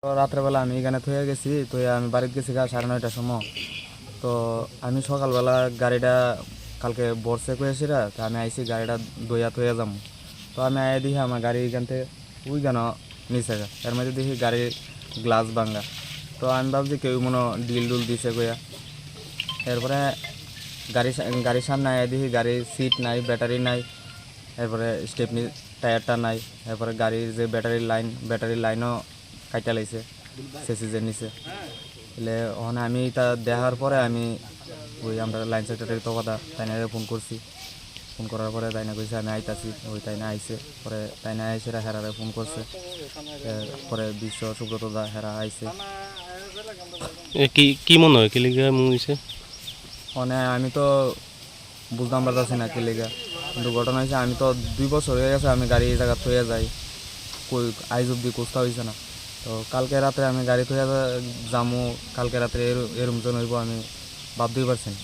তো রাত্রেবেলা আমি এখানে থয়ে গেছি, তো আমি বাড়িতে গেছি 9:30টার সময়। তো আমি সকালবেলা গাড়িটা কালকে বর্ষে কয়েছিরা, তো আমি আইসি গাড়িটা দইয়া থয়ে যাবো। তো আমি আয় দেখি আমার গাড়ি এখান থেকে ওই কেন নিচে গা, এর মধ্যে দেখি গাড়ির গ্লাস ভাঙ্গা। তো আমি ভাবছি কেউ মনে ডিল ডুল দিছে কইয়া। এরপরে গাড়ির সামনে আয় দেখি গাড়ির সিট নাই, ব্যাটারি নাই, এরপরে স্টেপনি টায়ারটা নাই। এরপরে গাড়ির যে ব্যাটারির লাইনও কাটা লাইছে সেসিজের নিচে। এলে ওখানে আমি তা দেখার পরে আমি ওই আমরা লাইন সেক্রেটারি তো কথা তাইনা ফোন করছি। ফোন করার পরে তাইনা কইছে আমি আইতাছি, ওই তাইনা আইছে। পরে তাইনা আইসে হেরারে ফোন করছে। পরে বিশ্ব সুব্রত দা হেরা আইছে। কি কি মনে হয় কি লিগা এমন হইছে? মানে আমি তো বুঝতাম পারতাছি না কি লেগা, কিন্তু ঘটনা হয়েছে আমি তো 2 বছর হয়ে গেছে আমি গাড়ি এই জায়গা থয়ে যাই, কই আইজ অব্দি কোস্তা হয়েছে না। তো কালকে রাতে আমি গাড়ি থয়ে যামু, কালকে রাতে এরম জন হইব আমি ভাবতেই পারছি না।